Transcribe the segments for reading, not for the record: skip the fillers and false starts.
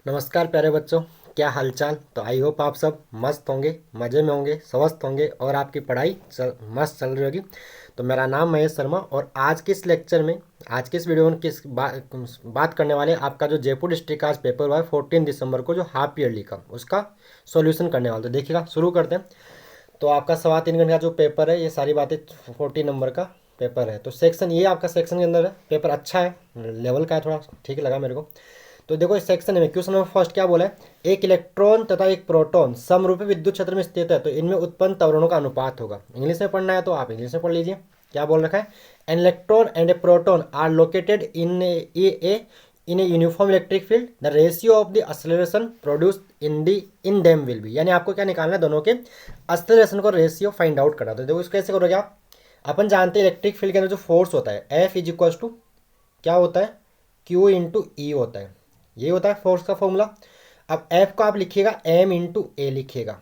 नमस्कार प्यारे बच्चों, क्या हालचाल। तो आई होप आप सब मस्त होंगे, मज़े में होंगे, स्वस्थ होंगे और आपकी पढ़ाई मस्त चल रही होगी। तो मेरा नाम महेश शर्मा और आज के इस लेक्चर में, आज के इस वीडियो में बात करने वाले आपका जो जयपुर डिस्ट्रिक्ट का आज पेपर हुआ है 14 दिसंबर को, जो हाफ ईयरली का, उसका सॉल्यूशन करने वाले। तो देखिएगा, शुरू करते हैं। तो आपका 3.25 घंटे का जो पेपर है, ये सारी बातें 14 नंबर का पेपर है। तो सेक्शन ये आपका सेक्शन के अंदर है, पेपर अच्छा है, लेवल का है, थोड़ा ठीक लगा मेरे को। तो देखो इस सेक्शन में क्वेश्चन नंबर फर्स्ट क्या बोला है, एक इलेक्ट्रॉन तथा एक प्रोटॉन समरूपी विद्युत क्षेत्र में स्थित है तो इनमें उत्पन्न त्वरणों का अनुपात होगा। इंग्लिश में पढ़ना है तो आप इंग्लिश में पढ़ लीजिए। क्या बोल रखा है, an electron and a proton are located in a uniform electric field, the ratio of the acceleration produced in them will be. यानी आपको क्या निकालना है, दोनों के एक्सेलरेशन को रेशियो फाइंड आउट करना। तो देखो इसको कैसे करोगे आप, अपन जानते हैं इलेक्ट्रिक फील्ड के अंदर जो फोर्स होता है एफ इज इक्वल टू क्या होता है, क्यू इंटू ई होता है। ये होता है फोर्स का फॉर्मूला। अब एफ को आप लिखिएगा एम इंटू ए लिखिएगा,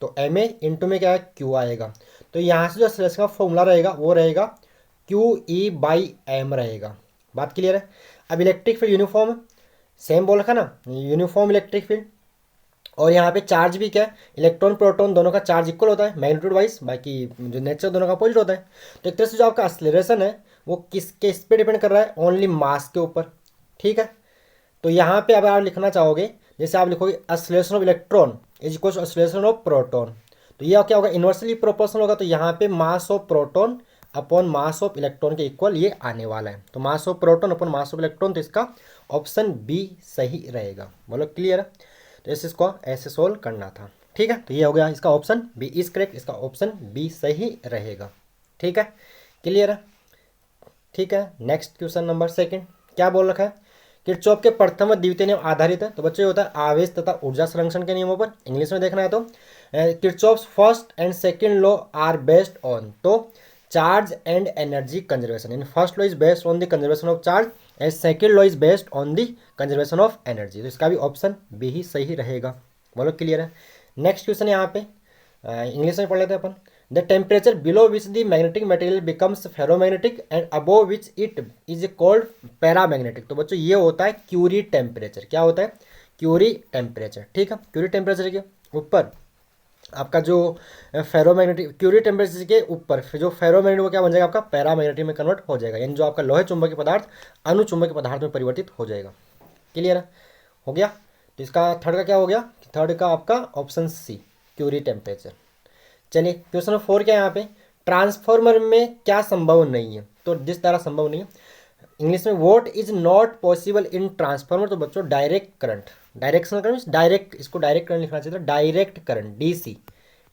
तो एम ए इंटू में क्या है, क्यू आएगा। तो यहाँ से जो एक्सेलरेशन का फॉर्मूला रहेगा वो रहेगा क्यू ई बाई एम रहेगा। बात क्लियर है। अब इलेक्ट्रिक फील्ड यूनिफॉर्म सेम बोल रखा ना, यूनिफॉर्म इलेक्ट्रिक फील्ड। और यहाँ पे चार्ज भी क्या है, इलेक्ट्रॉन प्रोटॉन दोनों का चार्ज इक्वल होता है मैग्नीट्यूड वाइज, बाकी जो नेचर दोनों का अपोजिट होता है। तो एक तरह से जो आपका एक्सेलरेशन है वो किसके इस पे डिपेंड कर रहा है, ओनली मास के ऊपर। ठीक है। तो यहाँ पे अगर आप लिखना चाहोगे, जैसे आप लिखोगे acceleration of electron is equal to acceleration of proton, तो ये क्या होगा, इन्वर्सली प्रोपोर्शनल होगा। तो यहाँ पे mass of proton upon mass of electron के इक्वल ये आने वाला है। तो mass of proton upon mass of electron, तो इसका ऑप्शन बी सही रहेगा। बोलो क्लियर है। तो इसको ऐसे सोल्व करना था। ठीक है, तो ये हो गया, इसका ऑप्शन बी इज करेक्ट, इसका ऑप्शन बी सही रहेगा। ठीक है, क्लियर है। ठीक है, नेक्स्ट क्वेश्चन नंबर सेकंड क्या बोल रखा है, किरचॉफ के प्रथम व द्वितीय नियम आधारित है। तो बच्चों ये होता है आवेश तथा ऊर्जा संरक्षण के नियमों पर। इंग्लिश में देखना है तो Kirchhoff's first and second law are based on, तो charge and energy conservation. In first law is based on the conservation of charge and second law is based on the conservation of energy. तो इसका भी option B ही सही रहेगा। बोलो clear है। Next question यहाँ पे इंग्लिश में पढ़ लेते हैं अपन। The temperature below which the magnetic material becomes ferromagnetic and above which it is called paramagnetic. तो बच्चों ये होता है क्यूरी टेम्परेचर। क्या होता है, क्यूरी टेम्परेचर। ठीक है, क्यूरी टेम्परेचर के ऊपर आपका जो फेरोमैग्नेटिक, क्यूरी टेम्परेचर के ऊपर जो फेरोमैग्नेटिक वो क्या बन जाएगा, आपका पैरामैग्नेटिक में कन्वर्ट हो जाएगा। यानी जो आपका लोहे चुंबकीय पदार्थ अनुचुंबकीय पदार्थ में परिवर्तित हो जाएगा। क्लियर है, हो गया। तो इसका थर्ड का क्या हो गया, थर्ड का आपका ऑप्शन सी क्यूरी टेम्परेचर। चलिए क्वेश्चन नंबर 4 क्या है यहाँ पे, ट्रांसफॉर्मर में क्या संभव नहीं है। तो जिस तरह संभव नहीं है, इंग्लिश में what is not possible in transformer. तो बच्चों direct current, directional current direct, इसको डायरेक्ट करंट लिखना चाहिए था, direct current DC,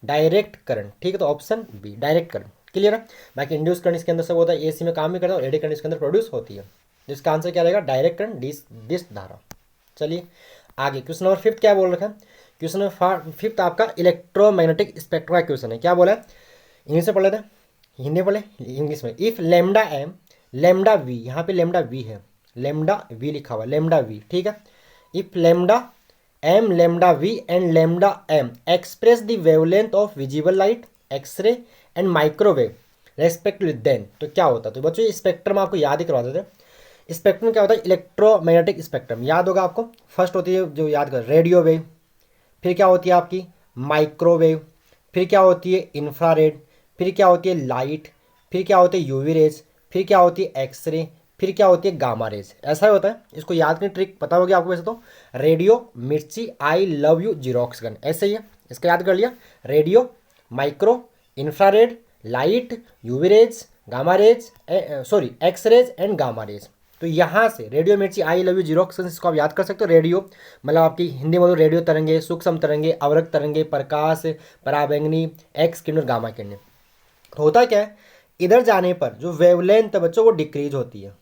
direct current. ठीक है, तो option B direct current. Clear है। बाकी इंड्यूस करंट इसके अंदर सब होता है, एसी में काम भी करता है और एडी करंट इसके अंदर प्रोड्यूस होती है। जिसका आंसर क्या रहेगा, डायरेक्ट करंट डिस धारा। चलिए आगे क्वेश्चन नंबर 5 क्या बोल रखा है, क्वेश्चन नंबर 5 आपका इलेक्ट्रोमैग्नेटिक स्पेक्ट्रम का क्वेश्चन है। क्या बोला है, इंग्लिश में पढ़ लेते हैं, हिंदी पढ़े इंग्लिश में। If lambda M lambda V, यहाँ पे लेमडा वी है, लेमडा वी लिखा हुआ, लेमडा वी। ठीक है, if lambda M lambda V and lambda M express the wavelength of visible light, X-ray and microwave respectively, then तो क्या होता है। तो बच्चों ये स्पेक्ट्रम आपको याद ही करवा देते हैं। स्पेक्ट्रम क्या होता है, इलेक्ट्रोमैग्नेटिक स्पेक्ट्रम याद होगा आपको। फर्स्ट होती है जो याद कर, रेडियो वेव, फिर क्या होती है आपकी माइक्रोवेव, फिर क्या होती है इंफ्रारेड, फिर क्या होती है लाइट, फिर क्या होती है यूवी रेज, फिर क्या होती है एक्सरे, फिर क्या होती है गामा रेज। ऐसा ही होता है। इसको याद करने ट्रिक पता होगी आपको वैसे तो, radio, Mirchi, I love you, xerox gun, ऐसे ही है। इसका याद कर लिया, radio, micro, infrared, light, UV rays, gamma rays, sorry X rays and gamma rays. तो यहाँ से radio, Mirchi, I love you, xerox, इसको आप याद कर सकते हो। रेडियो मतलब आपकी हिंदी में तो रेडियो तरंगे, सूक्ष्म तरंगे, अवरक्त तरंगे, प्रकाश, पराबैंगनी, एक्स किरण, गामा किरण। होता क्या है, इधर जाने पर जो वेवलेंथ है बच्चों वो डिक्रीज होती है,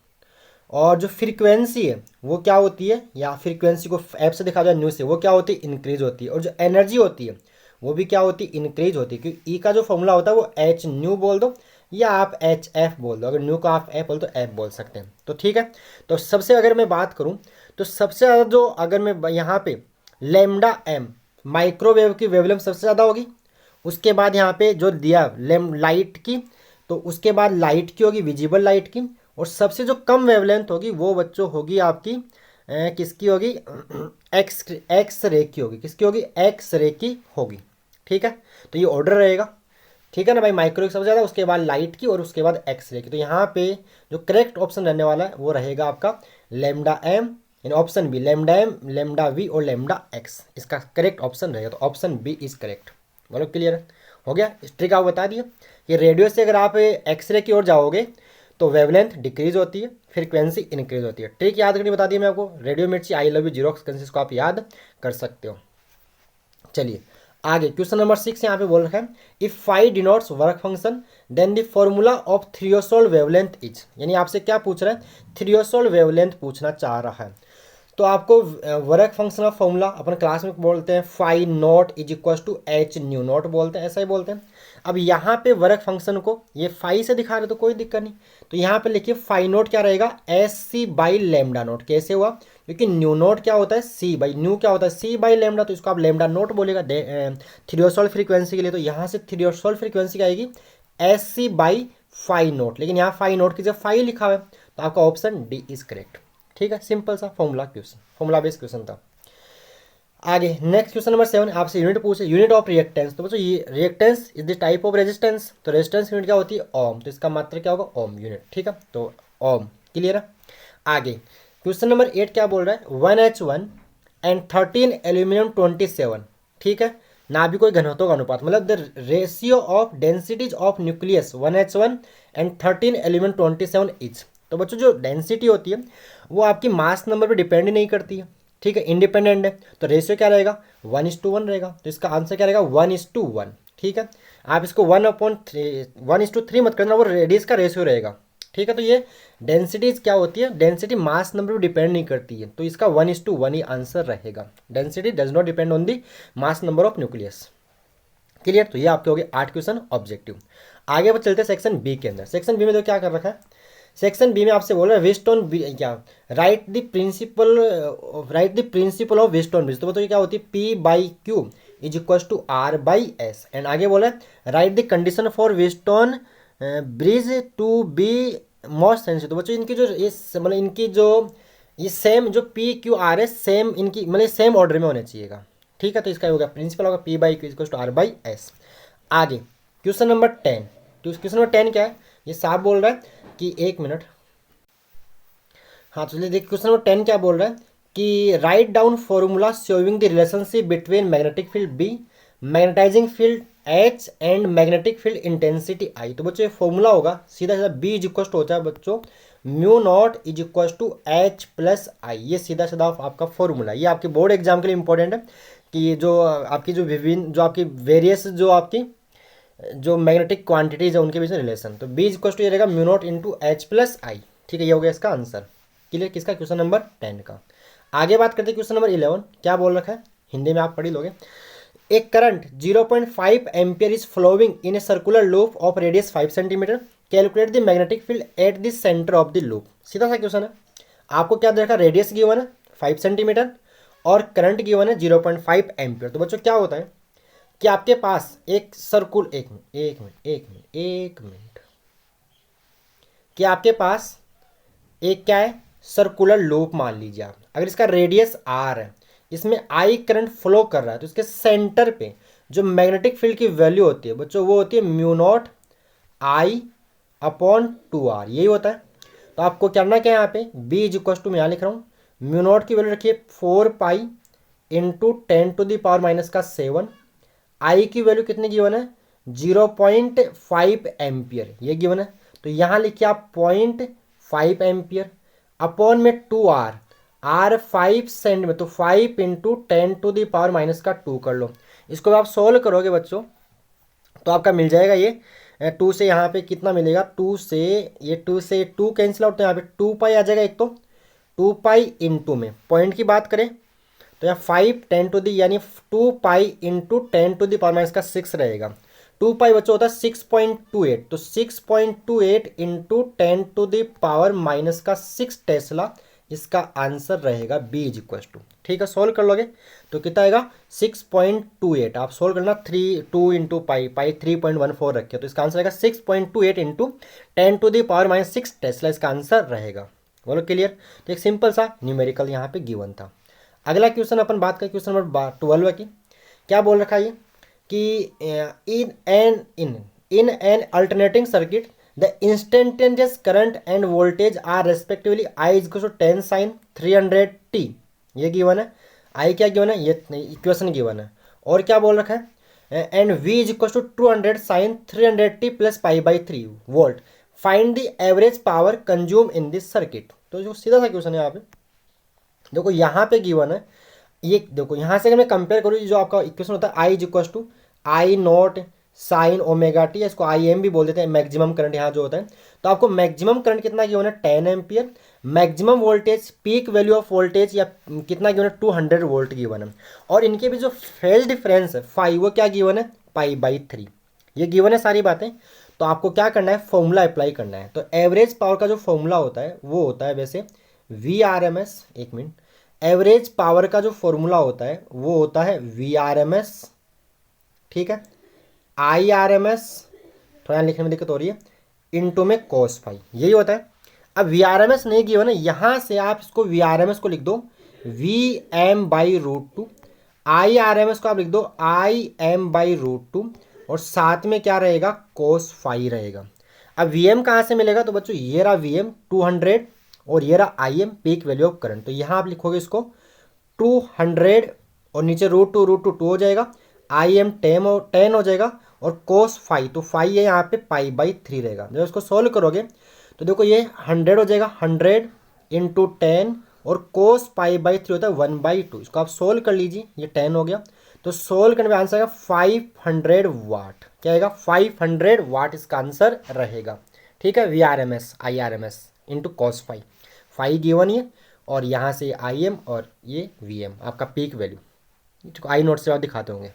और जो फ्रीक्वेंसी है वो क्या होती है, या फ्रीक्वेंसी को एफ से दिखा जाए न्यू से, वो क्या होती है, इंक्रीज होती है। और जो एनर्जी होती है वो भी क्या होती है, इंक्रीज होती है। क्योंकि ई का जो फॉर्मूला होता है वो एच न्यू बोल दो या आप एच एफ बोल दो, अगर न्यू का आप एफ बोल तो एफ बोल सकते हैं। तो ठीक है, तो सबसे अगर मैं बात करूं तो सबसे ज़्यादा जो, अगर मैं यहाँ पे लेमडा एम माइक्रोवेव की वेवलेंथ सबसे ज़्यादा होगी। उसके बाद यहाँ पे जो दिया लाइट की, तो उसके बाद लाइट की होगी, विजिबल लाइट की। और सबसे जो कम वेवलेंथ होगी वो बच्चों होगी आपकी किसकी होगी, एक्स रे की होगी, किसकी होगी, एक्स रे की होगी। ठीक है, तो ये ऑर्डर रहेगा। ठीक है ना भाई, माइक्रोवेव सबसे ज़्यादा, उसके बाद लाइट की और उसके बाद एक्सरे की। तो यहाँ पे जो करेक्ट ऑप्शन रहने वाला है वो रहेगा आपका lambda M, in option B, lambda M, lambda V और लेमडा एक्स, इसका करेक्ट ऑप्शन रहेगा। तो ऑप्शन बी इज करेक्ट। बोलो क्लियर है, हो गया। इस ट्रिक आपको बता दिया कि रेडियो से अगर आप एक्सरे की ओर जाओगे तो वेवलेंथ डिक्रीज होती है, फ्रीक्वेंसी इंक्रीज होती है। ट्रिक याद करनी बता दी मैं आपको, radio Mirchi, I love you, xerox concise को आप याद कर सकते हो। चलिए आगे, क्वेश्चन नंबर 6 यहाँ पे बोल रखा है, if phi denotes work function then the formula of threshold wavelength is. यानी आपसे क्या पूछ रहा है, थ्रियोसोल्ड वेवलेंथ पूछना चाह रहा है। तो आपको वर्क फंक्शन ऑफ फॉर्मूला अपन क्लास में बोलते हैं phi naught is equal to h nu naught बोलते हैं, ऐसा ही बोलते हैं। अब यहाँ पे वर्क फंक्शन को ये फाई से दिखा रहे तो कोई दिक्कत नहीं, तो यहाँ पे लिखिए फाई नोट क्या रहेगा, S C by lambda naught. कैसे हुआ, क्योंकि न्यू नोट क्या होता है, सी बाई न्यू क्या होता है, सी बाई लेमडा, तो इसको आप लेमडा नोट बोलेगा थ्रियोसोल्ड फ्रीक्वेंसी के लिए। तो यहाँ से थ्रियोसोल्ड फ्रीक्वेंसी क्या आएगी, S C by phi naught, लेकिन यहाँ फाई नोट की जगह फाई लिखा हुआ है, तो आपका ऑप्शन डी इज करेक्ट। ठीक है, सिंपल सा formula question, formula based question था। आगे नेक्स्ट क्वेश्चन नंबर 7 आपसे यूनिट पूछे, यूनिट ऑफ रिएक्टेंस। तो बच्चों ये reactance is the type of resistance, तो रेजिस्टेंस यूनिट क्या होती है, ओम, तो इसका मात्रा क्या होगा, ओम यूनिट। ठीक है, तो ओम, क्लियर है। आगे क्वेश्चन नंबर 8 क्या बोल रहा है, 1H1 एंड 13 एल्यूमिनियम 27। ठीक है, ना भी कोई घनत्व का अनुपात, मतलब the ratio of densities of nucleus 1H1 and 13 aluminium 27 etch. तो बच्चों जो डेंसिटी होती है वो आपकी मास नंबर पे डिपेंड नहीं करती है। ठीक है, इंडिपेंडेंट है, तो रेशियो क्या रहेगा, 1:1 रहेगा। तो इसका आंसर क्या रहेगा, 1:1। ठीक है, आप इसको 1/3 मत करना, वो रेडियस का रेशियो रहेगा। ठीक है, तो ये डेंसिटीज क्या होती है, डेंसिटी मास नंबर पर डिपेंड नहीं करती है, तो इसका 1:1 ही आंसर रहेगा। Density does not depend on the mass number of nucleus. Clear, तो ये आपके हो गए 8 क्वेश्चन ऑब्जेक्टिव। आगे अब चलते हैं सेक्शन बी के अंदर। सेक्शन बी में तो क्या कर रखा है, सेक्शन बी में आपसे बोल रहा है वेस्टर्न क्या, write the principle of Wheatstone bridge. तो बताइए क्या होती है, P by Q is equal to R by S. And आगे बोला है write the condition for Wheatstone bridge to be most sensitive. तो बच्चों इनकी जो ये मतलब इनकी जो ये सेम जो पी क्यू आर है, सेम इनकी मतलब सेम ऑर्डर में होने चाहिएगा। ठीक है, तो इसका होगा प्रिंसिपल होगा P by Q equal to R by S. आगे क्वेश्चन नंबर 10, तो क्वेश्चन नंबर 10 क्या है, ये साहब बोल रहा है कि 1 मिनट, हाँ तो चलिए देखिए क्वेश्चन नंबर 10 क्या बोल रहा है कि write down formula showing the relationship between magnetic field B, magnetizing field H and magnetic field intensity I. तो बच्चों ये फॉर्मूला होगा सीधा सीधा बी इज इक्वल टू होता है बच्चों mu naught is equal to H plus I. ये सीधा सीधा आपका फॉर्मूला, ये आपके बोर्ड एग्जाम के लिए इंपॉर्टेंट है कि ये जो आपकी जो विभिन्न जो आपकी वेरियस जो आपकी जो मैग्नेटिक क्वांटिटीज है उनके बीच में रिलेशन। तो बी इक्वल टू ये रहेगा mu naught into H plus I. ठीक है, ये हो गया इसका आंसर। क्लियर, किसका, क्वेश्चन नंबर 10 का। आगे बात करते हैं क्वेश्चन नंबर 11, क्या बोल रखा है, हिंदी में आप पढ़ ही लोगे। एक current 0.5 ampere is flowing in a circular loop of radius 5 centimetre, calculate the magnetic field at the centre of the loop. सीधा सा क्वेश्चन है, आपको क्या देखा, रेडियस गिवन है 5 सेंटीमीटर और करंट गिवन है 0.5 एम्पियर। तो बच्चों क्या होता है कि आपके पास एक सर्कुल, एक मिनट, कि आपके पास एक क्या है, सर्कुलर लूप मान लीजिए आप, अगर इसका रेडियस आर है, इसमें आई करंट फ्लो कर रहा है, तो इसके सेंटर पे जो मैग्नेटिक फील्ड की वैल्यू होती है बच्चों वो होती है mu not I upon 2r, यही होता है। तो आपको करना क्या है यहाँ पे, बी इज इक्वल टू मैं यहाँ लिख रहा हूँ, म्यू नॉट की वैल्यू रखिए 4 पाई इंटू 10⁻⁷, आई की वैल्यू कितनी गिवन है 0.5 एम्पियर, ये गिवन है। तो यहाँ लिखिए आप 0.5 एम्पियर अपॉन में 2r, आर 5 सेंट में, तो 5 इंटू 10⁻⁻² कर लो। इसको आप सोल्व करोगे बच्चों तो आपका मिल जाएगा ये 2 से यहाँ पे कितना मिलेगा, 2 से 2 कैंसिल आउट, तो यहाँ पे 2 पाई आ जाएगा। एक तो 2 पाई इंटू में पॉइंट की बात करें तो यहाँ 5 10 टू दी यानी 2 पाई इंटू 10⁻⁻⁶ रहेगा। 2 पाई बच्चों होता है 6.28, तो 6.28 इंटू 10⁻⁻⁶ टेस्ला इसका आंसर रहेगा बी इज इक्वल टू। ठीक है, सोल्व कर लोगे तो कितना आएगा 6.28, आप सोल्व करना 2 इंटू पाई 3.14 रखे, तो इसका आंसर रहेगा 6.28 इंटू 10⁻⁶ टेस्ला इसका आंसर रहेगा। बोलो क्लियर। तो एक सिंपल सा न्यूमेरिकल यहाँ पे गिवन था। अगला क्वेश्चन अपन बात करें क्वेश्चन नंबर 12 की। क्या बोल रखा है ये कि in an alternating circuit the instantaneous current and voltage are respectively I is to 10 sine 300t। ये गिवन है। आई क्या गिवन है, ये इक्वेशन गिवन है। और क्या बोल रखा है, and v is equal to 200 sine 300t plus pi by 3 volt. Find the average power consume in this circuit. तो जो सीधा सा क्वेश्चन है यहाँ पे, देखो यहाँ पे गिवन है, ये देखो यहाँ से अगर मैं कंपेयर करूँ, जो आपका इक्वेशन होता है I is equal to I naught sine omega T, इसको आई एम भी बोल देते हैं, मैक्सिमम करंट यहाँ जो होता है। तो आपको मैक्सिमम करंट कितना गिवन है 10 ampere, maximum voltage peak value of voltage या कितना गिवन है 200 वोल्ट गिवन है। और इनके भी जो फेज डिफरेंस है 5, वो क्या गिवन है पाई बाई 3। ये गिवन है सारी बातें। तो आपको क्या करना है, फॉर्मूला अप्लाई करना है। तो एवरेज पावर का जो फॉर्मूला होता है वो होता है वैसे वी आर एम एस, एक मिनट, एवरेज पावर का जो फॉर्मूला होता है वो होता है वी आर एम एस, ठीक है, आई आर एम एस, थोड़ा लिखने में दिक्कत हो रही है, इंटू में कॉस फाई, यही होता है। अब वी आर एम एस नहीं किया ना, यहाँ से आप इसको वी आर एम एस को लिख दो V M by root two, I R M S को आप लिख दो I M by root two, और साथ में क्या रहेगा कोस फाई रहेगा। अब वी एम कहाँ से मिलेगा, तो बच्चों ये रहा वी एम 200 और ये रहा I am peak value of current. तो यहाँ आप लिखोगे इसको 200 और नीचे रूट टू टू हो जाएगा, आई एम 10 हो जाएगा, और कोस फाई, तो फाई है यहाँ पे पाई बाई 3 रहेगा। जब इसको सोल्व करोगे तो देखो ये 100 हो जाएगा, 100 इंटू 10, और कोस पाई बाई 3 होता है 1/2। इसको आप सोल्व कर लीजिए, ये 10 हो गया। तो सोल्व करने में आंसर आएगा 500 वाट। क्या आएगा 500 वाट इसका आंसर रहेगा, ठीक है। V R M S I R M S into cos phi, phi given ये, और यहाँ से आई एम और ये वी एम आपका पीक वैल्यू आई नोट से आप दिखाते होंगे।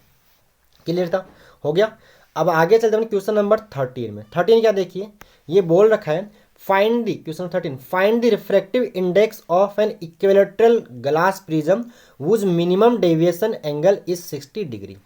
क्लियर था, हो गया। अब आगे चलते हैं क्वेश्चन नंबर 13 में। 13 क्या देखिए, ये बोल रखा है find the, question 13, find the refractive index of an equilateral glass prism whose minimum deviation angle is 60 degree.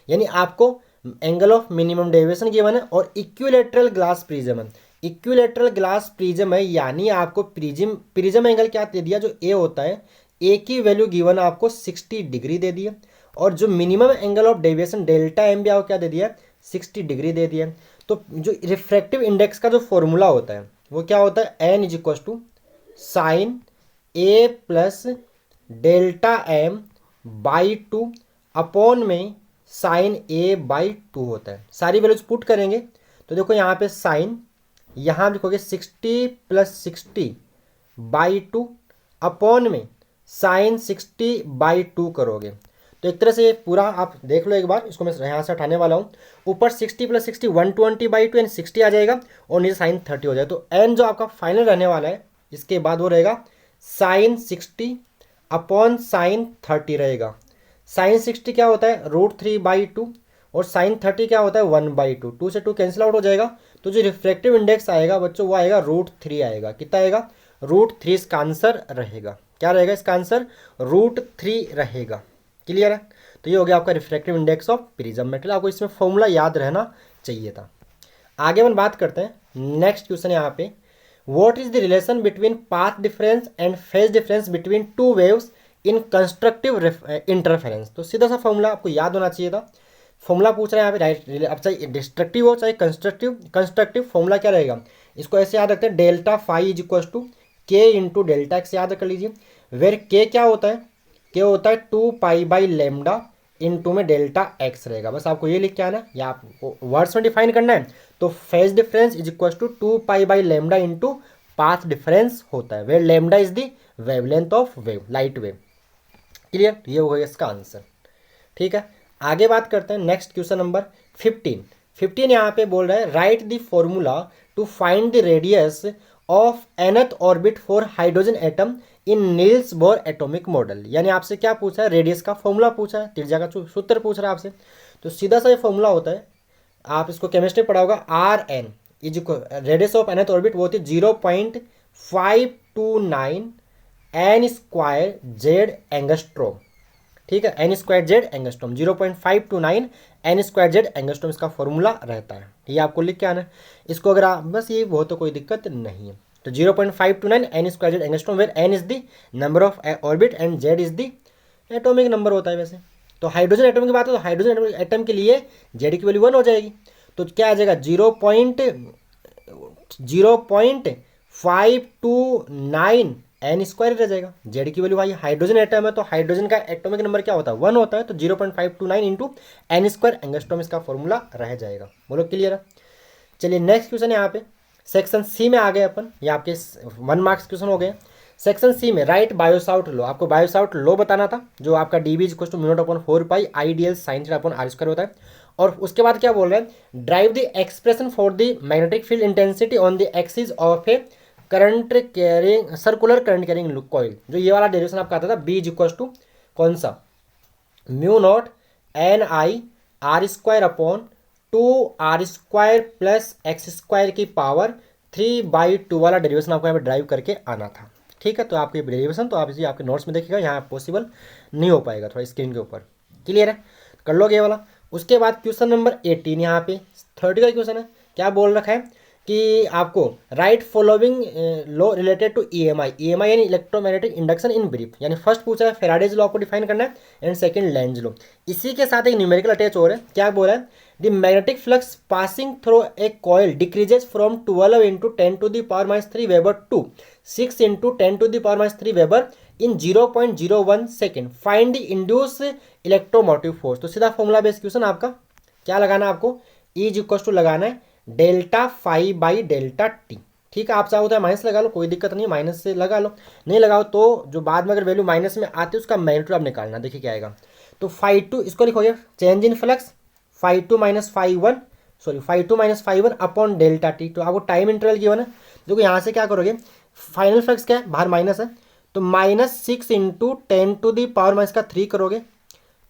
यानी आपको angle of minimum deviation given है और इक्विलैटरल ग्लास प्रिज्म है। इक्विलैटरल ग्लास प्रिज्म है, यानी आपको प्रिज्म एंगल क्या दे दिया, जो ए होता है ए की वैल्यू गिवन आपको 60 डिग्री दे दी है, और जो minimum angle of deviation delta M भी आपको क्या दे दिया 60 डिग्री दे दिया। तो जो रिफ्रैक्टिव इंडेक्स का जो फॉर्मूला होता है वो क्या होता है, N is equal to sine A plus delta M by 2 upon में साइन ए बाई 2 होता है। सारी वैल्यूज पुट करेंगे तो देखो यहाँ पे साइन, यहाँ लिखोगे 60 प्लस 60 बाई 2 अपॉन में साइन 60 बाई 2 करोगे। तो एक तरह से ये पूरा आप देख लो एक बार, इसको मैं यहाँ से हटाने वाला हूँ। ऊपर 60 प्लस 60 120 बाई 2 यानी 60 आ जाएगा, और नीचे साइन 30 हो जाएगा। तो एन जो आपका फाइनल रहने वाला है इसके बाद वो रहेगा साइन 60 अपॉन साइन 30 रहेगा। साइन 60 क्या होता है √3/2, और साइन 30 क्या होता है 1/2, 2 से 2 कैंसिल आउट हो जाएगा। तो जो रिफ्रैक्टिव इंडेक्स आएगा बच्चों वो आएगा √3 आएगा। कितना आएगा √3 इसका आंसर रहेगा। क्या रहेगा इसका आंसर √3 रहेगा। क्लियर है। तो ये हो गया आपका refractive index of prism metal. आपको इसमें फॉर्मूला याद रहना चाहिए था। आगे हम बात करते हैं नेक्स्ट क्वेश्चन यहाँ पे, what is the relation between path difference and phase difference between two waves in constructive interference. तो सीधा सा फॉर्मूला आपको याद होना चाहिए था। फॉर्मूला पूछ रहे हैं यहाँ पे राइट, अब चाहे डिस्ट्रक्टिव हो चाहे कंस्ट्रक्टिव फॉर्मूला क्या रहेगा, इसको ऐसे याद रखते हैं delta phi is equal to K into delta X याद कर लीजिए। वेर के क्या होता है, के होता है 2 पाई बाई लेमडा इंटू में डेल्टा एक्स रहेगा। बस आपको ये लिख के आना, या आपको वर्ड्स में डिफाइन करना है। तो phase difference is equal to 2 pi by lambda into path difference होता है, where lambda is the wavelength of wave, light wave. Clear, ये हो गया इसका आंसर। ठीक है, आगे बात करते हैं नेक्स्ट क्वेश्चन नंबर 15 यहाँ पे बोल रहा है write the formula to find the radius of nth orbit for hydrogen atom in Niels Bohr atomic model. यानी आपसे क्या पूछा है, रेडियस का फॉर्मूला पूछा है, त्रिज्या का सूत्र पूछ रहा है आपसे। तो सीधा सा ये फॉर्मूला होता है, आप इसको केमिस्ट्री पढ़ा होगा, R N is equal radius of nth orbit वो होती है 0.529 एन स्क्वायर जेड एंगस्ट्रोम। ठीक है, N square Z angstrom 0.529 N square Z angstrom इसका फॉर्मूला रहता है। ये आपको लिख के आना है। इसको अगर आप बस ये वो तो कोई दिक्कत नहीं है। तो 0.529 N square Z angstrom, where N is the number of orbit and Z is the atomic number होता है वैसे। तो हाइड्रोजन एटम की बात है तो हाइड्रोजन एटम के लिए जेड की वैल्यू 1 हो जाएगी। तो क्या आ जाएगा 0.529 एन स्क्वायर रह जाएगा। जेड की वैल्यू भाई हाइड्रोजन एटम है तो हाइड्रोजन का एटॉमिक नंबर क्या होता है 1 होता है, तो 0.529 इंटू एन स्क्वायर एंगस्ट्रॉम इसका फॉर्मूला रह जाएगा। बोलो क्लियर है। चलिए नेक्स्ट क्वेश्चन यहाँ पे सेक्शन सी में आ गए अपन, ये आपके 1 मार्क्स क्वेश्चन हो गए। सेक्शन सी में राइट बायोसाउट लॉ, आपको बायोसाउट लॉ बताना था जो आपका DB is equal to mu naught upon 4 pi IDL sine theta upon R square होता है। और उसके बाद क्या बोल रहे हैं, derive the expression for the magnetic field intensity on the axis of a current carrying circular current carrying coil. जो ये वाला डेरिवेशन आपका आता था बी इज इक्वल टू कौन सा, mu naught N I R square upon 2 R square plus X square की power 3/2 वाला डेरिवेशन आपको यहाँ पे ड्राइव करके आना था। ठीक है, तो आपके डेरिवेशन तो आप इसी आपके नोट्स में देखिएगा, यहाँ पॉसिबल नहीं हो पाएगा, थोड़ा स्क्रीन के ऊपर। क्लियर है, कर लोगे ये वाला। उसके बाद क्वेश्चन नंबर 18 यहाँ पे 30 का क्वेश्चन है। क्या बोल रखा है कि आपको write following law related to EMI, EMI यानी इलेक्ट्रोमैग्नेटिक इंडक्शन इन ब्रीफ, यानी फर्स्ट पूछा है फेराडेज लॉ को डिफाइन करना है एंड सेकंड लेंज लॉ। इसी के साथ एक न्यूमेरिकल अटैच हो रहा है। क्या बोल रहा है, the magnetic flux passing through a coil decreases from 12 into 10⁻³ weber to 6 into 10⁻³ weber in 0.01 second, find the induced electromotive force. तो सीधा फॉर्मूला बेस्ड क्वेश्चन आपका क्या लगाना है, आपको E इज इक्वल टू लगाना है delta phi by delta T. ठीक है, आप चाहो तो माइनस लगा लो, कोई दिक्कत नहीं, माइनस से लगा लो, नहीं लगाओ तो जो बाद में अगर वैल्यू माइनस में आती है उसका मैग्नीट्यूड आप निकालना। देखिए क्या आएगा, तो फाई टू इसको लिखोगे change in flux phi two minus phi one upon delta T. तो आपको टाइम इंटरवल गिवन है, देखो यहाँ से क्या करोगे, फाइनल फ्लक्स क्या है, बाहर माइनस है तो -6 इंटू 10⁻³ करोगे।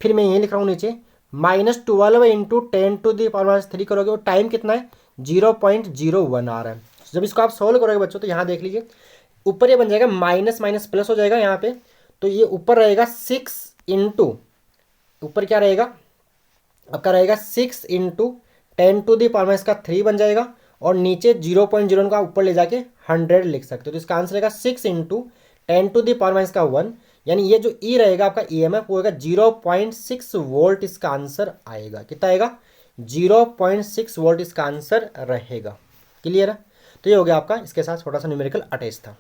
फिर मैं ये लिख रहा हूँ नीचे -12 इंटू 10⁻³ करोगे, और टाइम कितना है 0.01 आ रहा है। जब इसको आप सोल्व करोगे बच्चों तो यहाँ देख लीजिए ऊपर ये बन जाएगा माइनस माइनस प्लस हो जाएगा यहाँ पे, तो ये ऊपर रहेगा 6 इंटू, ऊपर क्या रहेगा आपका रहेगा 6 इंटू 10⁻³ बन जाएगा, और नीचे 0.0 का ऊपर ले जाके 100 लिख सकते हो। तो इसका आंसर रहेगा 6 इंटू 10⁻⁻1, यानी ये जो ई रहेगा आपका ईएमएफ वो होगा 0.6 वोल्ट। इसका आंसर आएगा कितना आएगा 0.6 वोल्ट इसका आंसर रहेगा। क्लियर है, तो ये हो गया आपका, इसके साथ छोटा सा न्यूमेरिकल अटैच था।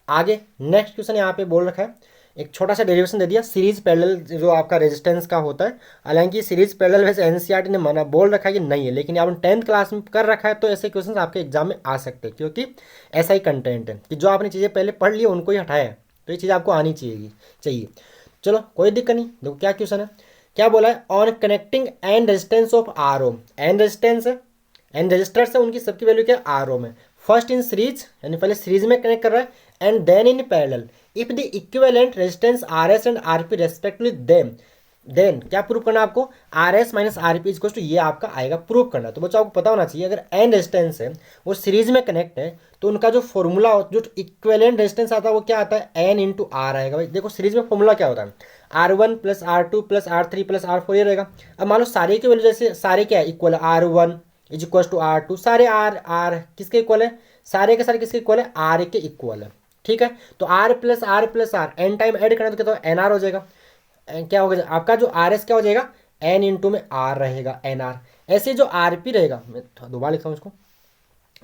आगे नेक्स्ट क्वेश्चन यहाँ पे बोल रखा है, एक छोटा सा डेरिवेशन दे दिया सीरीज पैरेलल जो आपका रेजिस्टेंस का होता है। हालांकि सीरीज पैरेलल वैसे एनसीईआरटी ने मना बोल रखा है कि नहीं है, लेकिन आपने 10th क्लास में कर रखा है तो ऐसे क्वेश्चन आपके एग्जाम में आ सकते हैं, क्योंकि ऐसा ही कंटेंट है कि जो आपने चीज़ें पहले पढ़ ली उनको ही हटाया है, तो ये चीज़ आपको आनी चाहिए। चलो कोई दिक्कत नहीं, देखो क्या क्वेश्चन है, क्या बोला है, on connecting N resistance of R ohm, N resistance है एन रजिस्टर्स है, उनकी सबकी वैल्यू क्या आर ओम है। फर्स्ट इन सीरीज यानी पहले सीरीज में कनेक्ट कर रहा है, and then in parallel if the equivalent resistance R S and R P respectively then क्या प्रूव करना आपको, R S minus R P equal to ये आपका आएगा प्रूव करना। तो बच्चों आपको पता होना चाहिए अगर एन रेजिस्टेंस है वो सीरीज में कनेक्ट है तो उनका जो फॉर्मूला जो इक्विवेलेंट रेजिस्टेंस आता है वो क्या आता है एन इंटू आर आएगा। भाई देखो सीरीज में फॉर्मूला क्या होता है R1 plus R2 plus R3 plus R4 ये रहेगा। अब मान लो सारे की वैल्यू जैसे सारे क्या है इक्वल है, R1 is equal to R2, सारे आर किसके इक्वल है, सारे के सारे किसके इक्वल है आर के इक्वल है। ठीक है, तो R plus R N time add करना तो क्या एन आर हो जाएगा, क्या होगा आपका जो आर एस क्या हो जाएगा एन इंटू में आर रहेगा एन आर। ऐसे जो आर पी रहेगा, मैं दोबारा लिखता हूँ इसको,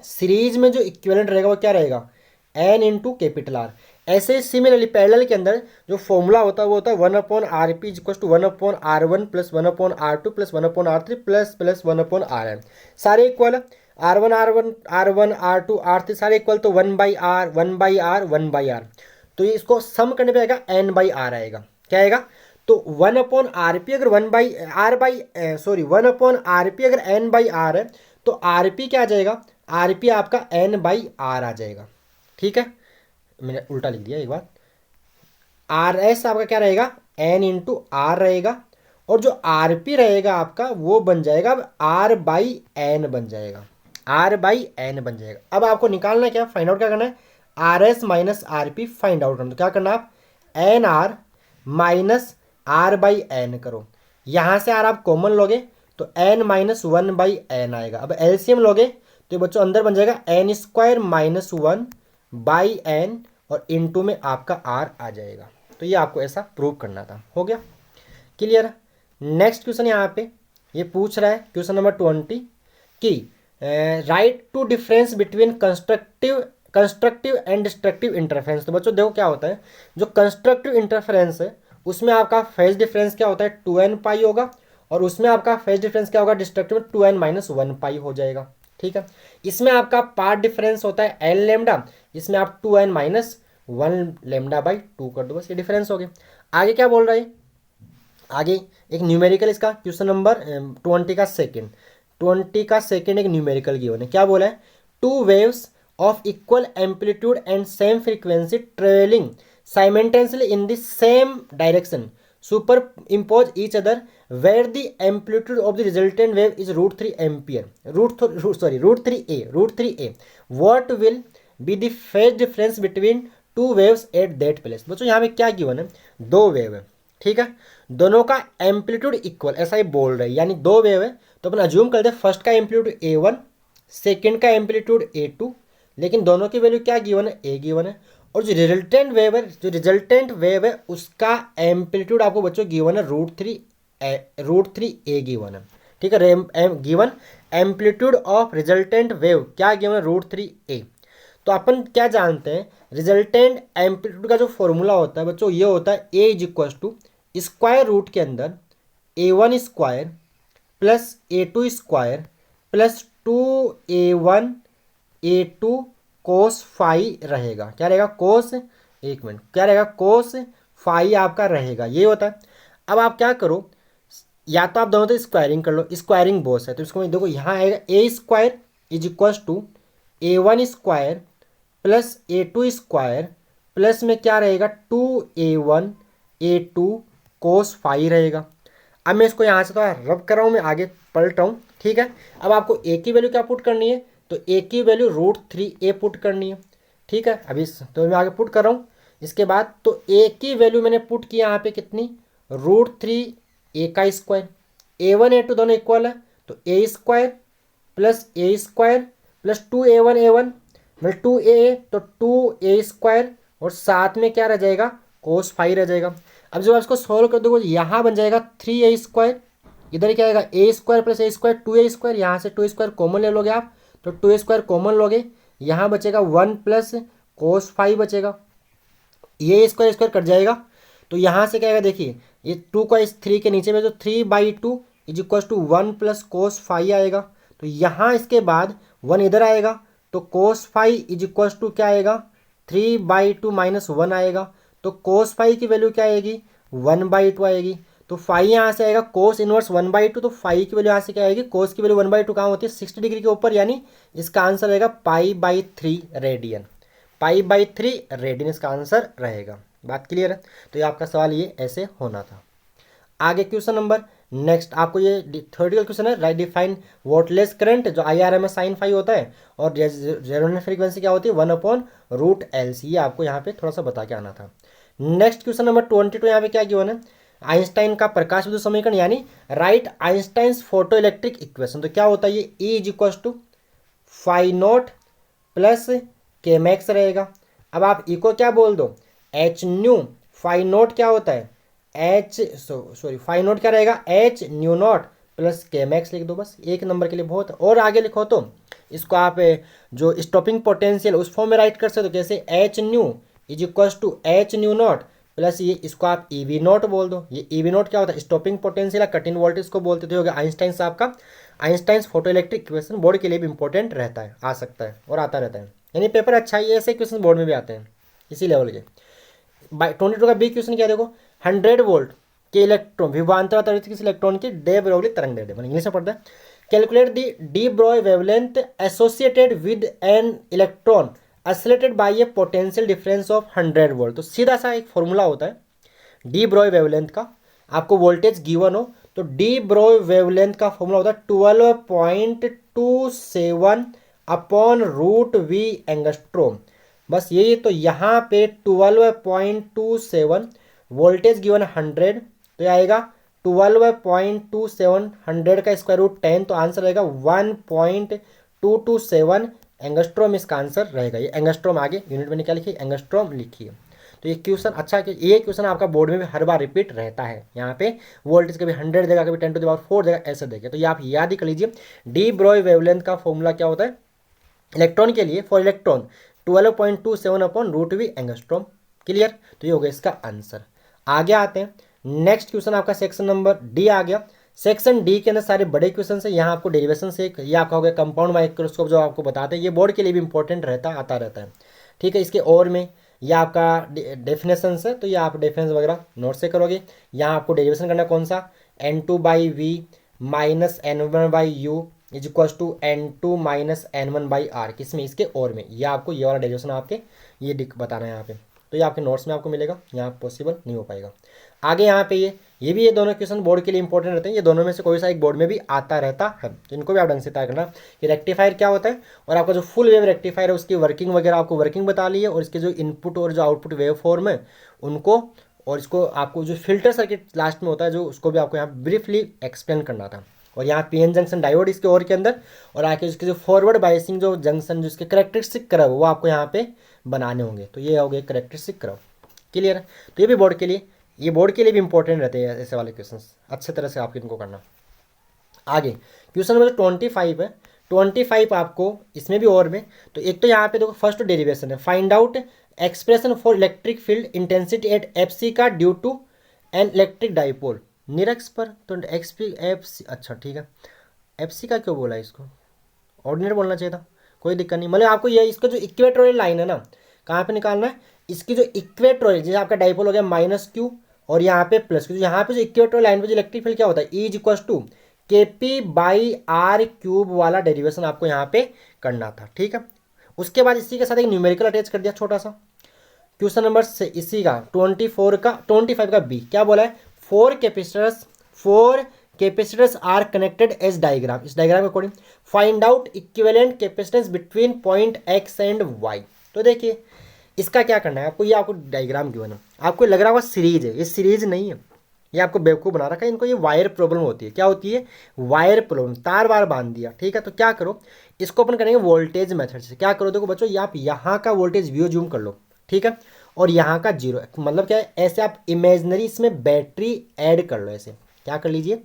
सीरीज में जो इक्विवेलेंट रहेगा वो क्या रहेगा एन इंटू कैपिटल आर। ऐसे सिमिलरली पैरेलल के अंदर जो फॉर्मूला होता है वो होता है 1/RP equal to 1/R1 plus 1/R2 plus 1/R3 plus 1/RN। सारे इक्वल है, R1 R2 R3 सारे इक्वल, तो 1/R। तो ये इसको सम करने पे आएगा n/r आएगा, क्या आएगा, तो 1/RP अगर 1/RP अगर n/r है तो RP क्या आ जाएगा, RP आपका n/r आ जाएगा। ठीक है, मैंने उल्टा लिख दिया एक बार, आर एस आपका क्या रहेगा एन इंटू आर रहेगा, और जो आर पी रहेगा आपका वो बन जाएगा अब आर बाई एन बन जाएगा, आर बाई एन बन जाएगा। अब आपको निकालना क्या, फाइंड आउट क्या करना है, R S minus R P find out करना। तो क्या करना आप N R minus R by N करो, यहाँ से आर आप कॉमन लोगे तो एन माइनस 1/n आएगा। अब एलसीएम लोगे तो बच्चों अंदर बन जाएगा n² - 1 बाई एन और इनटू में आपका आर आ जाएगा। तो ये आपको ऐसा प्रूव करना था। हो गया क्लियर। नेक्स्ट क्वेश्चन यहाँ पे ये पूछ रहा है क्वेश्चन नंबर 20 कि write to difference between constructive and destructive interference. तो बच्चों देखो क्या होता है, जो कंस्ट्रक्टिव इंटरफेरेंस है उसमें आपका फेज डिफरेंस क्या होता है 2n पाई होगा, और उसमें आपका फेज डिफरेंस क्या होगा डिस्ट्रक्टिव में 2n माइनस 1 पाई हो जाएगा। ठीक है, इसमें आपका पार्ट डिफरेंस होता है एल लेमडा, इसमें आप 2n माइनस 1 लेमडा बाई 2 कर दो, बस ये डिफरेंस हो गया। आगे क्या बोल रहा है, आगे एक न्यूमेरिकल इसका क्वेश्चन नंबर 20 का सेकंड एक न्यूमेरिकल गिवन है। क्या बोला है, two waves of equal amplitude and same frequency travelling simultaneously in the same direction superimpose each other where the amplitude of the resultant wave is √3 ampere √3a what will be the phase difference between two waves at that place. बच्चों यहाँ पे क्या given है, दो wave है, ठीक है, दोनों का एम्पलीट्यूड इक्वल ऐसा ही बोल रहे हैं, यानी दो वेव है तो अपन अज्यूम करते हैं फर्स्ट का एम्पलीट्यूड A1, सेकंड का एम्पलीट्यूड A2, लेकिन दोनों की वैल्यू क्या गिवन है, A गिवन है, और जो रिजल्टेंट वेव है उसका एम्पलीट्यूड आपको बच्चों गिवन है √3a गिवन है। ठीक है, given amplitude of resultant wave क्या गिवन है √3a। तो अपन क्या जानते हैं, रिजल्टेंट एम्पलीट्यूड का जो फॉर्मूला होता है बच्चों ये होता है A is equal to square root के अंदर A1 square plus A2 square plus 2A1 A2 cos phi रहेगा। क्या रहेगा कोस, एक मिनट, क्या रहेगा कोस फाई आपका रहेगा, ये होता है। अब आप क्या करो, या तो आप दोनों तो स्क्वायरिंग कर लो, स्क्वायरिंग बोस है तो इसको देखो यहाँ आएगा A square is equal to A1 square plus A2 square plus में क्या रहेगा 2A1 A2 कोस फाई रहेगा। अब मैं इसको यहाँ से थोड़ा रब कर रहा हूँ, मैं आगे पलट रहा हूँ। ठीक है, अब आपको A की वैल्यू क्या पुट करनी है, तो A की वैल्यू √3a पुट करनी है। ठीक है, अभी तो मैं आगे पुट कर रहा हूँ। इसके बाद तो A की वैल्यू मैंने पुट की यहाँ पे कितनी, √3a का स्क्वायर, A1 A2 दोनों इक्वल है तो A square plus A square plus 2A1 मतलब 2a तो 2a स्क्वायर और साथ में क्या रह जाएगा कोस फाई रह जाएगा। अब जब आप इसको सोल्व कर दोगे यहाँ बन जाएगा 3a स्क्वायर, इधर क्या आएगा a square plus a square 2a square, यहाँ से 2 स्क्वायर कॉमन ले लोगे आप तो 2 स्क्वायर कॉमन लोगे, यहाँ बचेगा 1 प्लस कोस फाई बचेगा, ये स्क्वायर स्क्वायर कट जाएगा तो यहाँ से क्या आएगा देखिए ये 2 का इस 3 के नीचे में तो 3/2 is equal to 1 plus cos phi आएगा। तो यहाँ इसके बाद 1 इधर आएगा तो cos phi is equal to क्या आएगा 3/2 माइनस 1 आएगा, तो कोस फाई की वैल्यू क्या आएगी 1/2 आएगी। तो फाई यहाँ से आएगा कोस इनवर्स 1/2, तो फाई की वैल्यू यहाँ से क्या आएगी, कोस की वैल्यू 1/2 कहाँ होती है 60 डिग्री के ऊपर, यानी इसका आंसर रहेगा π/3 रेडियन, π/3 रेडियन इसका आंसर रहेगा। बात क्लियर है, तो ये आपका सवाल ये ऐसे होना था। आगे क्वेश्चन नंबर नेक्स्ट आपको ये थ्योरेटिकल क्वेश्चन है, राइट डिफाइन वोल्टलेस करंट जो IRMS साइन फाई होता है और रेजोनेंस फ्रीक्वेंसी क्या होती है 1/√LC, ये आपको यहाँ पे थोड़ा सा बता के आना था। नेक्स्ट क्वेश्चन नंबर 22 यहाँ पे क्या गिवन है, आइंस्टाइन का प्रकाश विद्युत समीकरण यानी right Einstein's photo electric equation. तो क्या होता है ये E is equal to φ0 plus kmax रहेगा। अब आप E को क्या बोल दो h न्यू, φ0 क्या होता है φ0 क्या रहेगा h/0 प्लस kmax लिख दो, बस एक नंबर के लिए बहुत। और आगे लिखो तो इसको आप जो स्टॉपिंग पोटेंशियल उस फॉर्म में राइट कर सकते हो, कैसे h nu is equal to h/0 plus ये इसको आप EV0 बोल दो। ये EV0 क्या होता है stopping potential, cut in voltage को बोलते थे। हो गया आइंस्टाइन साहब का Einstein photo electric equation, board के लिए भी इंपॉर्टेंट रहता है, आ सकता है और आता रहता है, यानी पेपर अच्छा है, ऐसे क्वेश्चन बोर्ड में भी आते हैं इसी लेवल के। 22 का बी क्वेश्चन क्या देखो, 100 वोल्ट के इलेक्ट्रॉन विभवांतर तरंग किस इलेक्ट्रॉन की डे ब्रोगली तरंग दे, इंग्लिश में पढ़ता है। Calculate the de Broglie wavelength associated with an electron accelerated by a potential difference of 100 volt. तो सीधा सा एक फॉर्मूला होता है डी ब्रॉय वेवलेंथ का, आपको वोल्टेज गिवन हो तो डी ब्रॉय वेवलेंथ का फॉर्मूला होता है 12.27 अपॉन √V एंगस्ट्रोम, बस यही। तो यहाँ पे 12.27 वोल्टेज गिवन 100 तो आएगा 12.27 100 का स्क्वायर रूट 10, तो आंसर आएगा 1.227 एंगस्ट्रॉम इसका आंसर रहेगा। ये एंगस्ट्रॉम, आगे यूनिट में क्या लिखिए, एंगस्ट्रॉम लिखिए। तो ये क्वेश्चन अच्छा है कि ये क्वेश्चन आपका बोर्ड में भी हर बार रिपीट रहता है। यहाँ पे वोल्टेज कभी 100 देगा, कभी 10⁴ देगा, ऐसा देगा। तो ये आप याद ही कर लीजिए। डी ब्रॉय वेवलेंथ का फॉर्मूला क्या होता है इलेक्ट्रॉन के लिए, for electron 12.27/√V angstrom. Clear. तो ये हो गया इसका आंसर। आगे आते हैं, नेक्स्ट क्वेश्चन आपका सेक्शन नंबर डी आ गया। सेक्शन डी के अंदर सारे बड़े क्वेश्चन है। यहाँ आपको डेरिवेशन से ये आपका हो गया कंपाउंड माइक्रोस्कोप, जो आपको बताते हैं, ये बोर्ड के लिए भी इंपॉर्टेंट रहता आता रहता है। ठीक है। इसके और में यह आपका डेफिनेशन है, तो ये आप डेफिनेशन वगैरह नोट से करोगे। यहाँ आपको डेरिवेशन करना कौन सा, N2/V minus N1/U is equal to N2 minus N1/R, किसमें, इसके और में। ये आपको ये वाला डेरिवेशन आपके ये बताना है यहाँ पे। तो ये आपके नोट्स में आपको मिलेगा, यहाँ पॉसिबल नहीं हो पाएगा। आगे यहाँ पे ये भी, ये दोनों क्वेश्चन बोर्ड के लिए इंपॉर्टेंट रहते हैं। ये दोनों में से कोई सा एक बोर्ड में भी आता रहता है, तो इनको भी आप ढंग से तय करना कि रेक्टिफायर क्या होता है, और आपका जो फुल वेव रेक्टिफायर है उसकी वर्किंग वगैरह आपको वर्किंग बता ली है, और इसके जो इनपुट और जो आउटपुट वेव फॉर्म है उनको, और इसको आपको जो फिल्टर सर्किट लास्ट में होता है जो, उसको भी आपको यहाँ ब्रीफली एक्सप्लेन करना था। और यहाँ पीएन जंक्शन डायोड इसके और के अंदर, और आके इसके जो फॉरवर्ड बायसिंग जो जंक्शन जिसके करेक्टरिस्टिक कर्व वो आपको यहाँ पे बनाने होंगे। तो ये हो गए करेक्टरिस्टिक कर्व। क्लियर है। तो ये भी बोर्ड के लिए, ये बोर्ड के लिए भी इंपॉर्टेंट रहते हैं ऐसे वाले क्वेश्चन, अच्छे तरह से आपको इनको करना। आगे क्वेश्चन नंबर 25 है। 25 आपको इसमें भी और में, तो एक तो यहाँ पे देखो फर्स्ट डेरिवेशन है, find out expression for electric field intensity at FC का due to an electric dipole निरक्स पर। तो FC, अच्छा ठीक है, FC का क्यों बोला इसको, ऑर्डिनेट बोलना चाहिए था, कोई दिक्कत नहीं। मतलब आपको ये इसका जो इक्वेटोरियल लाइन है ना, कहाँ पे निकालना है, इसकी जो इक्वेटोरियल, जैसे आपका डाइपोल हो गया -Q और यहाँ पे +Q, यहाँ पे जो इक्वेटोरियल लाइन पे जो इलेक्ट्रिक फील्ड क्या होता है, E is equal to KP/R³ वाला डेरिवेशन आपको यहाँ पे करना था। ठीक है। उसके बाद इसी के साथ एक न्यूमेरिकल अटैच कर दिया छोटा सा। क्वेश्चन नंबर से इसी का 25 का बी क्या बोला है, four capacitors are connected as diagram, इस डायग्राम के according find out equivalent capacitance between point X and Y। तो देखिए इसका क्या करना है आपको, ये आपको डायग्राम क्यों है, आपको लग रहा होगा सीरीज है, ये सीरीज नहीं है, ये आपको बेवकूफ़ बना रखा है। इनको ये वायर प्रॉब्लम होती है, क्या होती है, वायर प्रॉब्लम, तार बार बांध दिया। ठीक है। तो क्या करो, इसको अपन करेंगे वोल्टेज मेथड से। क्या करो, देखो बच्चों, ये आप यहाँ का वोल्टेज व्यू जूम कर लो। ठीक है। और यहाँ का 0, मतलब क्या है, ऐसे आप इमेजनरी इसमें बैटरी ऐड कर लो। ऐसे क्या कर लीजिए,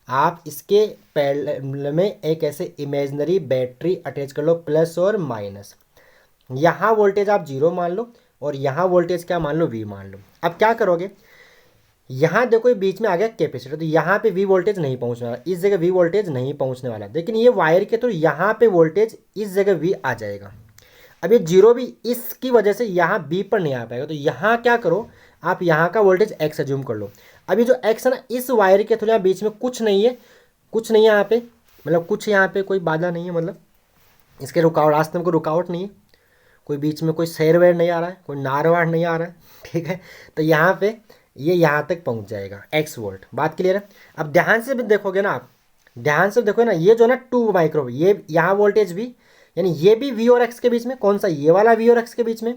आप इसके पैरेलल में एक ऐसे इमेजनरी बैटरी अटैच कर लो, प्लस और माइनस। यहाँ वोल्टेज आप 0 मान लो, और यहाँ वोल्टेज क्या मान लो, V मान लो। अब क्या करोगे, यहाँ देखो ये बीच में आ गया कैपेसिटर, तो यहाँ पे V वोल्टेज नहीं पहुँचने वाला, इस जगह V वोल्टेज नहीं पहुँचने वाला, लेकिन ये वायर के थ्रू यहाँ पे वोल्टेज इस जगह V आ जाएगा। अब ये 0 भी इसकी वजह से यहाँ B पर नहीं आ पाएगा। तो यहाँ क्या करो, आप यहाँ का वोल्टेज X अज्यूम कर लो। अभी जो X है ना, इस वायर के थ्रू यहाँ बीच में कुछ नहीं है, कुछ नहीं है यहाँ पे, मतलब कुछ यहाँ पे कोई बाधा नहीं है, मतलब इसके रुकावट, रास्ते में कोई रुकावट नहीं है, कोई बीच में कोई शेर वेर नहीं आ रहा है, कोई नार वार नहीं आ रहा है। ठीक है। तो यहाँ पे ये यहाँ तक पहुँच जाएगा X वोल्ट। बात क्लियर है। अब ध्यान से भी देखोगे ना, आप ध्यान से देखोगे ना, ये जो ना 2 माइक्रो, ये यहाँ वोल्टेज भी, यानी ये भी V और X के बीच में, कौन सा, ये वाला V और X के बीच में,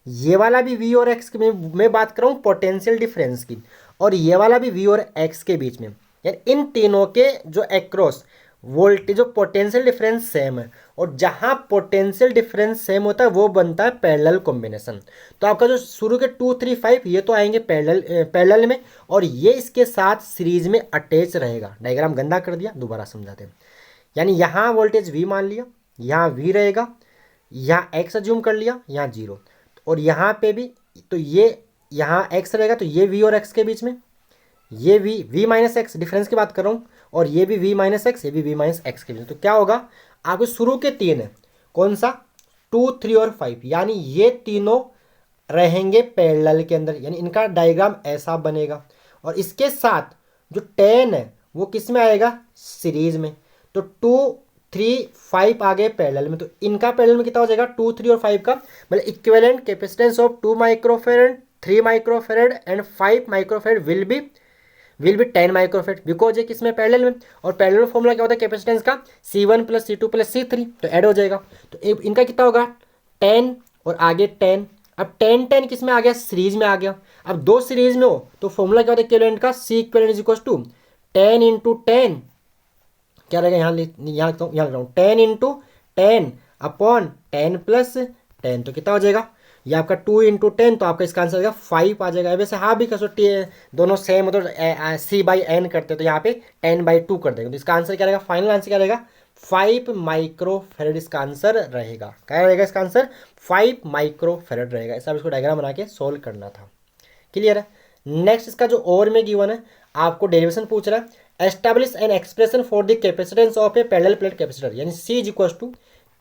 ये वाला भी V और X के में मैं बात कर रहा हूँ पोटेंशियल डिफरेंस की, और ये वाला भी V और X के बीच में, यानी इन तीनों के जो एक्रॉस वोल्टेज जो पोटेंशियल डिफरेंस सेम है, और जहाँ पोटेंशियल डिफरेंस सेम होता है वो बनता है पैरेलल कॉम्बिनेशन। तो आपका जो शुरू के 2, 3, 5 ये तो आएंगे पैरेलल में, और ये इसके साथ सीरीज में अटैच रहेगा। डायग्राम गंदा कर दिया, दोबारा समझाते हैं। यानी यहाँ वोल्टेज V मान लिया, यहाँ V रहेगा, यहाँ X अज्यूम कर लिया, यहाँ 0, और यहाँ पे भी, तो ये यहाँ X रहेगा, तो ये V और X के बीच में, ये V माइनस एक्स डिफरेंस की बात कर रहा हूँ, और ये भी V माइनस एक्स, ये भी V माइनस एक्स के बीच में। तो क्या होगा, आपको शुरू के 3 है, कौन सा, 2, 3 और 5, यानी ये तीनों रहेंगे पैरेलल के अंदर, यानी इनका डायग्राम ऐसा बनेगा। और इसके साथ जो 10 है वो किस में आएगा, सीरीज में। तो 2, 3, 5 आ गए पैरेलल में, तो इनका पैरेलल में कितना हो जाएगा, 2, 3 और 5 का, मतलब equivalent capacitance of 2 microfarad, 3 microfarad and 5 microfarad will be 10 microfarad, because ये किसमें, पैरेलल में। और पैरेलल फॉर्मूला क्या होता है कैपेसिटेंस का, C1 + C2 + C3, तो ऐड हो जाएगा। तो इनका कितना होगा, 10 और आगे 10। अब 10 10 किस में आ गया, सीरीज में आ गया। अब 2 सीरीज में हो तो फॉर्मूला क्या होता है इक्विवेलेंट का, C equivalent is equal to 10 × 10, क्या रहेगा, यहाँ लिख रहा हूँ 10 × 10 अपॉन 10 प्लस 10 तो कितना हो जाएगा, ये आपका 2 इंटू 10, तो आपका इसका आंसर आ जाएगा 5 आ जाएगा। वैसे हाँ भी कसौटी दोनों सेम मतलब सी बाई एन करते तो यहाँ पे 10/2 कर देंगे, तो इसका आंसर क्या रहेगा, फाइनल आंसर क्या रहेगा 5 माइक्रोफेरेड इसका आंसर रहेगा। क्या रहेगा इसका आंसर 5 माइक्रोफेरेड रहेगा। ऐसा इसको डायग्राम बना के सोल्व करना था। क्लियर है। नेक्स्ट इसका जो और में गिवन है, आपको डेरिवेशन पूछ रहा है, establish an expression for the capacitance of a parallel plate capacitor, यानी C is equal to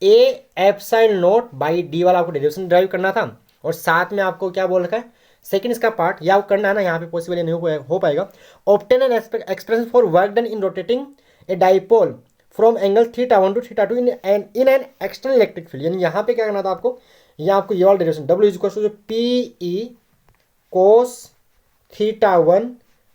A epsilon naught by D वाला आपको डेरिवेशन ड्राइव करना था। और साथ में आपको क्या बोल रखा है, सेकंड इसका पार्ट यह आपको करना है ना, यहाँ पे पॉसिबल नहीं हो पाएगा। Obtain an expression for work done in rotating a dipole from angle θ1 to θ2 in an external electric field, यानी यहाँ पे क्या करना था आपको, यहाँ आपको ये वाला derivation W is equal to P E cos θ1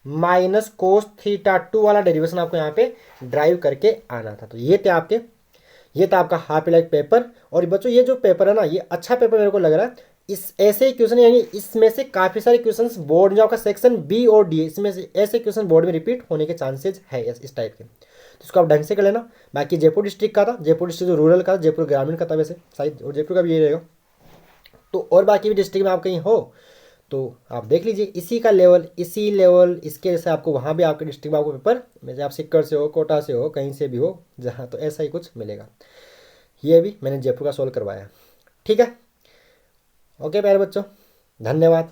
minus cos θ2 वाला डेरिवेशन आपको यहाँ पे ड्राइव करके आना था। तो ये था आपका हाफ लाइक पेपर। और बच्चों ये जो पेपर है ना, ये अच्छा पेपर मेरे को लग रहा है। इस ऐसे क्वेश्चन, यानी इसमें से काफ़ी सारे क्वेश्चंस बोर्ड जो आपका सेक्शन बी और डी, इसमें से ऐसे क्वेश्चन बोर्ड में रिपीट होने के चांसेज है इस टाइप के, तो इसको आप ढंग से कर लेना। बाकी जयपुर डिस्ट्रिक्ट का था, जयपुर डिस्ट्रिक्ट जो रूरल का था, जयपुर ग्रामीण का था वैसे शायद, और जयपुर का भी यही रहेगा। तो और बाकी भी डिस्ट्रिक्ट में आप कहीं हो तो आप देख लीजिए, इसी लेवल इसके जैसे आपको वहाँ भी आपके डिस्ट्रिक्ट में आपको पेपर, जैसे आप सिक्कर से हो, कोटा से हो, कहीं से भी हो जहाँ, तो ऐसा ही कुछ मिलेगा। ये भी मैंने जयपुर का सोल्व करवाया। ठीक है, ओके प्यारे बच्चों, धन्यवाद।